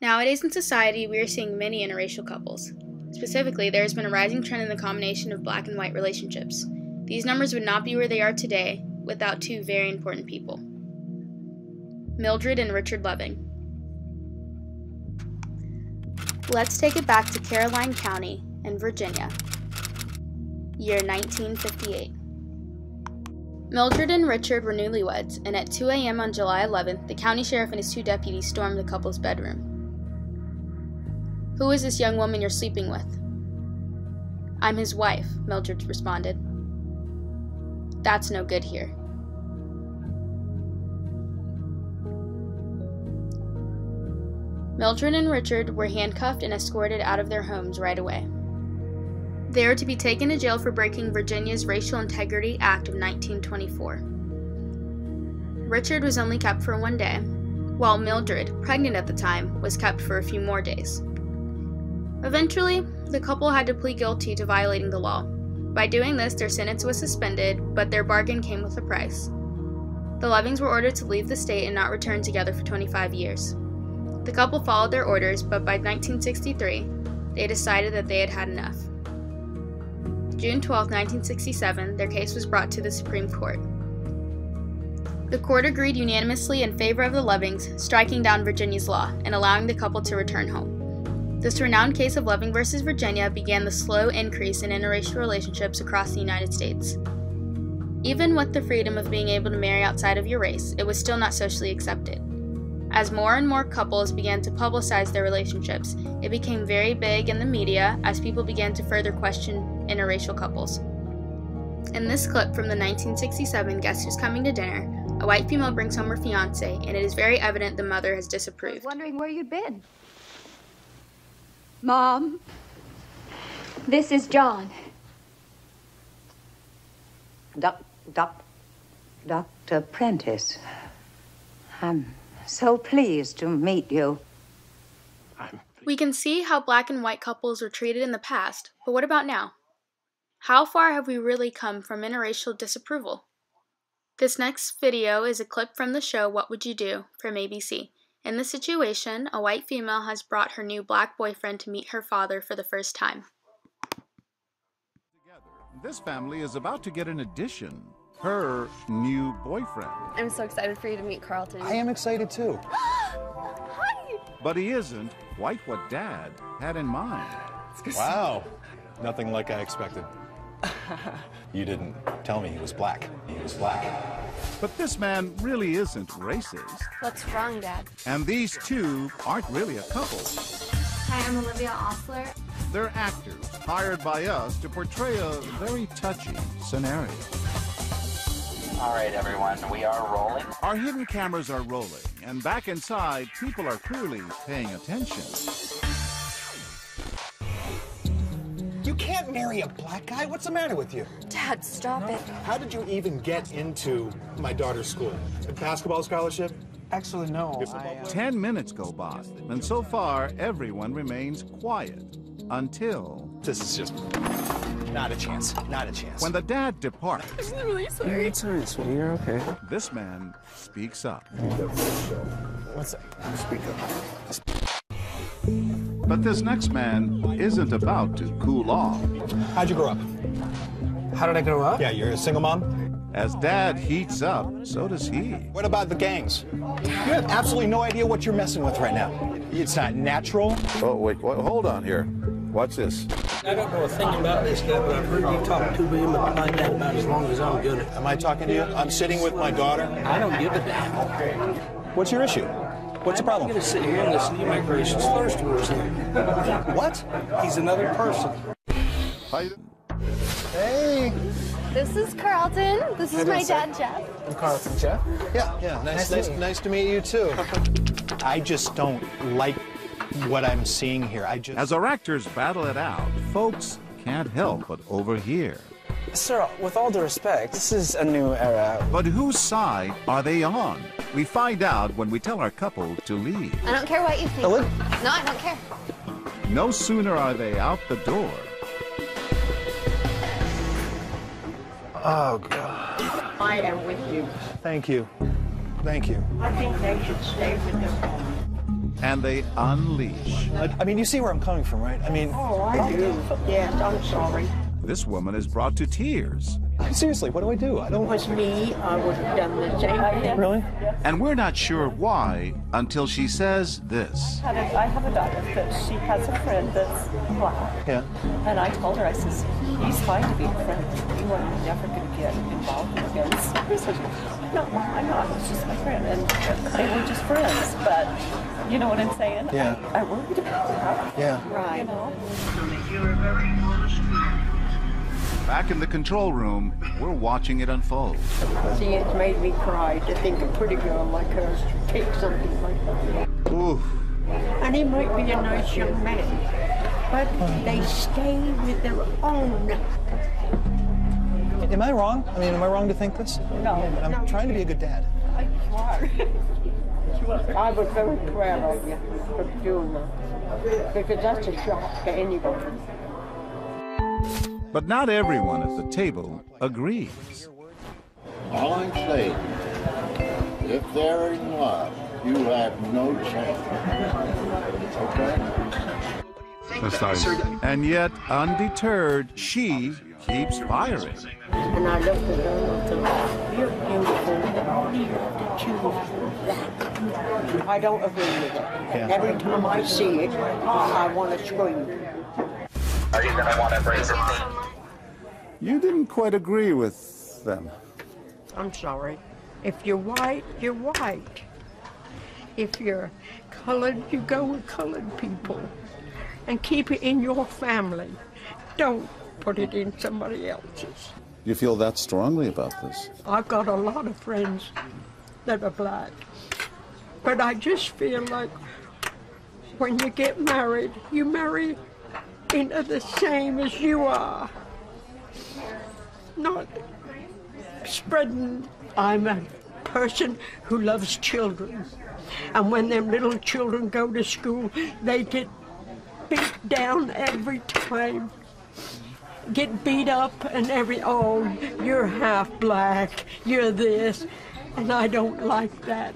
Nowadays in society, we are seeing many interracial couples. Specifically, there has been a rising trend in the combination of black and white relationships. These numbers would not be where they are today without two very important people. Mildred and Richard Loving. Let's take it back to Caroline County in Virginia, year 1958. Mildred and Richard were newlyweds, and at 2 a.m. on July 11th, the county sheriff and his two deputies stormed the couple's bedroom. "Who is this young woman you're sleeping with?" "I'm his wife," Mildred responded. "That's no good here." Mildred and Richard were handcuffed and escorted out of their homes right away. They are to be taken to jail for breaking Virginia's Racial Integrity Act of 1924. Richard was only kept for 1 day, while Mildred, pregnant at the time, was kept for a few more days. Eventually, the couple had to plead guilty to violating the law. By doing this, their sentence was suspended, but their bargain came with a price. The Lovings were ordered to leave the state and not return together for 25 years. The couple followed their orders, but by 1963, they decided that they had had enough. June 12, 1967, their case was brought to the Supreme Court. The court agreed unanimously in favor of the Lovings, striking down Virginia's law and allowing the couple to return home. This renowned case of Loving versus Virginia began the slow increase in interracial relationships across the United States. Even with the freedom of being able to marry outside of your race, it was still not socially accepted. As more and more couples began to publicize their relationships, it became very big in the media as people began to further question interracial couples. In this clip from the 1967 Guess Who's Coming to Dinner, a white female brings home her fiancé, and it is very evident the mother has disapproved. I was wondering where you'd been. Mom, this is John. Dr. Prentice, I'm so pleased to meet you. We can see how black and white couples were treated in the past, but what about now? How far have we really come from interracial disapproval? This next video is a clip from the show What Would You Do from ABC. In this situation, a white female has brought her new black boyfriend to meet her father for the first time. This family is about to get an addition. Her new boyfriend. I'm so excited for you to meet Carlton. I am excited too. Hi! But he isn't quite what Dad had in mind. Wow. Nothing like I expected. You didn't tell me he was black. He was black. But this man really isn't racist. What's wrong, Dad? And these two aren't really a couple. Hi, I'm Olivia Osler. They're actors hired by us to portray a very touchy scenario. All right, everyone, we are rolling. Our hidden cameras are rolling, and back inside, people are clearly paying attention. You can't marry a black guy. What's the matter with you? Dad, stop it. How did you even get into my daughter's school? A basketball scholarship? Actually, no. 10 minutes go by, and so far, everyone remains quiet until... This is just not a chance. Not a chance. When the dad departs... I'm really sorry. It's all right, sweetie. You're okay. This man speaks up. What's that? Speak up. But this next man isn't about to cool off. How'd you grow up? How did I grow up? Yeah, you're a single mom? As Dad heats up, so does he. What about the gangs? You have absolutely no idea what you're messing with right now. It's not natural. Oh, wait, hold on here. What's this? I don't know a thing about this guy, but I've heard you talk to him like that about as long as I'm good. Am I talking to you? I'm sitting with my daughter. I don't give a damn. What's your issue? What's the problem? I'm gonna sit here and listen to you make racist slurs towards him. What? He's another person. Hey. This is Carlton. This is my dad, Jeff. I'm Carlton, Jeff. Yeah. Nice to meet you too. I just don't like what I'm seeing here. As our actors battle it out, folks can't help but overhear. Sir, with all due respect, this is a new era. But whose side are they on? We find out when we tell our couple to leave. I don't care what you think. Really? No, I don't care. No sooner are they out the door. Oh, God. I am with you. Thank you. Thank you. I think they should stay with their home. and they unleash. I mean, you see where I'm coming from, right? I mean... Oh, I do. Yes, I'm sorry. This woman is brought to tears. Seriously, what do? I don't... If it was me, I would have done the same thing. Really? And we're not sure why until she says this. I have a daughter that she has a friend that's black. Yeah. And I told her, I says, he's fine to be a friend. You are never going to get involved with him. So I said, no, I'm not. It's just my friend. And they were just friends. But you know what I'm saying? Yeah. I worried about her. Yeah. Right. You know? Back in the control room, we're watching it unfold. See, it's made me cry to think a pretty girl like her should take something like that. Oof. And he might be a nice young man, but they stay with their own. Am I wrong? I mean, am I wrong to think this? No. I'm trying to be a good dad. You are. I was very proud of you for doing that, because that's a shock to anybody. But not everyone at the table agrees. All I'm saying, if they're in love, you have no chance. Okay? And yet, undeterred, she keeps firing. And I looked at her and thought, you're beautiful. You choose that. I don't agree with it. Yeah. Every time I see it, I want to scream. Are you going to want to break your team? You didn't quite agree with them. I'm sorry. If you're white, you're white. If you're colored, you go with colored people. And keep it in your family. Don't put it in somebody else's. You feel that strongly about this? I've got a lot of friends that are black. But I just feel like when you get married, you marry into the same as you are. Not spreading. I'm a person who loves children. And when them little children go to school, they get beat down every time. Get beat up and oh, you're half black, you're this. And I don't like that.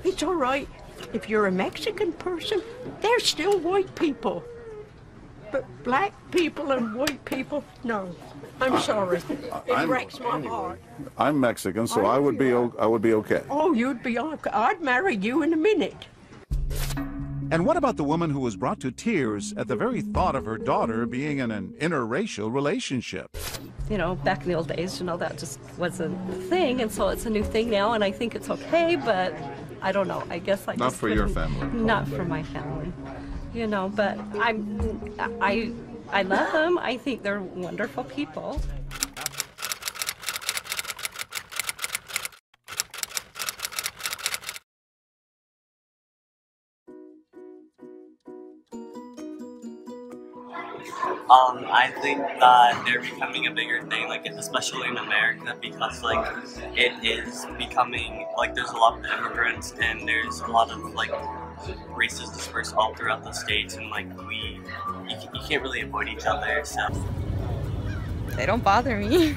It's all right. If you're a Mexican person, they're still white people. But black people and white people, no. I'm sorry. It breaks my heart. I'm Mexican, so I would be okay. Oh, you'd be okay. I'd marry you in a minute. And what about the woman who was brought to tears at the very thought of her daughter being in an interracial relationship? You know, back in the old days, you know, that just wasn't a thing, and so it's a new thing now, and I think it's okay, but I don't know. I guess I Not just for your family. Not for my family. You know, but I love them. I think they're wonderful people. I think that they're becoming a bigger thing, like especially in America, because like it is becoming like there's a lot of immigrants and there's a lot of like races dispersed all throughout the states, and like you can't really avoid each other. So they don't bother me.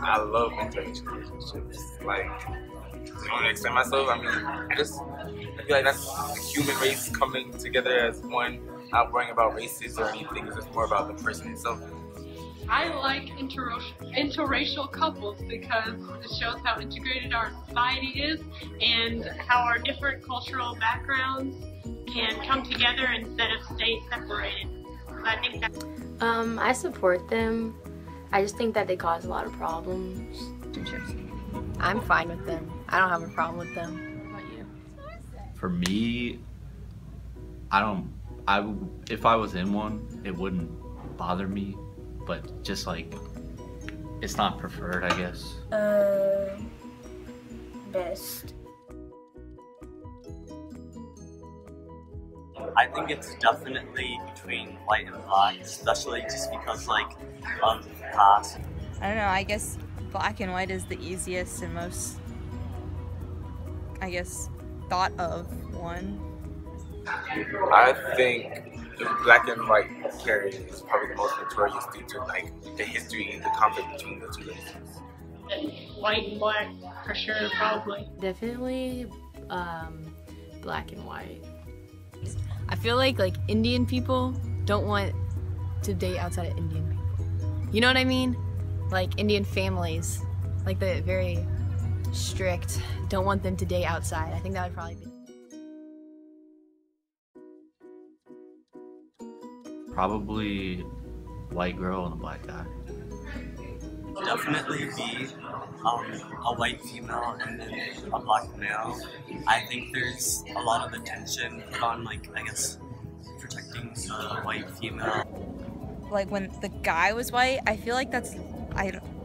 I love interracial relationships. Like, I don't explain myself. I mean, I feel like that's the human race coming together as one. Not worrying about races or anything, it's just more about the person itself. I like interracial couples because it shows how integrated our society is and how our different cultural backgrounds can come together instead of stay separated. So I think that. I support them. I just think that they cause a lot of problems. I'm fine with them. I don't have a problem with them. What about you? For me, if I was in one, it wouldn't bother me, but just like, it's not preferred, I guess. Best. I think it's definitely between white and black, especially just because like of the past. I don't know, I guess black and white is the easiest and most, I guess, thought of one. I think the black and white carriage is probably the most notorious due to like the history and the conflict between the two races. White and black, for sure, probably. Definitely black and white. I feel like Indian people don't want to date outside of Indian people. You know what I mean? Like Indian families, like the very strict, don't want them to date outside. I think that would probably be. Probably white girl and a black guy. Definitely be a white female and then a black male. I think there's a lot of attention put on, like, I guess, protecting the white female. Like when the guy was white, I feel like that's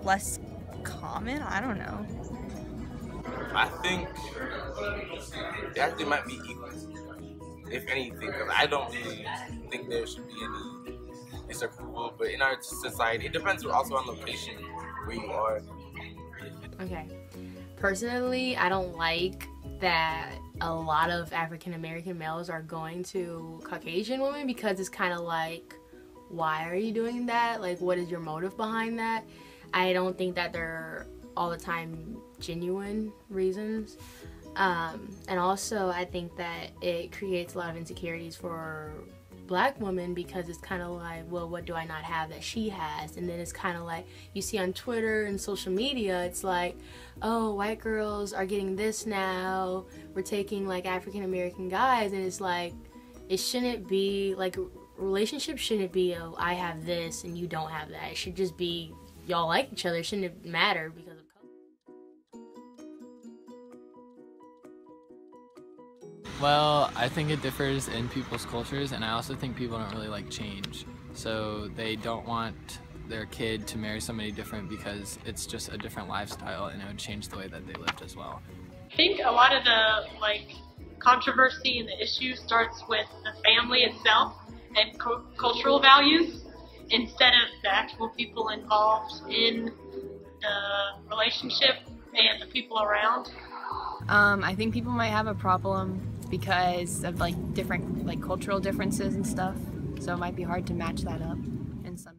less common. I don't know. I think it actually might be equal, if anything, because I don't really think there should be any disapproval. But in our society, it depends also on location where you are. Okay. Personally, I don't like that a lot of African American males are going to Caucasian women because it's kind of like, why are you doing that? Like, what is your motive behind that? I don't think that they're all the time genuine reasons. And also, I think that it creates a lot of insecurities for black women because it's kind of like, well, what do I not have that she has? And then it's kind of like, you see on Twitter and social media, it's like, oh, white girls are getting this now, we're taking like African American guys, and it's like, it shouldn't be, like, relationships shouldn't be, oh, I have this and you don't have that. It should just be, y'all like each other. It shouldn't matter because of color. Well, I think it differs in people's cultures, and I also think people don't really like change. So they don't want their kid to marry somebody different because it's just a different lifestyle and it would change the way that they lived as well. I think a lot of the controversy and the issue starts with the family itself and cultural values instead of the actual people involved in the relationship and the people around. I think people might have a problem because of different cultural differences and stuff, so it might be hard to match that up in some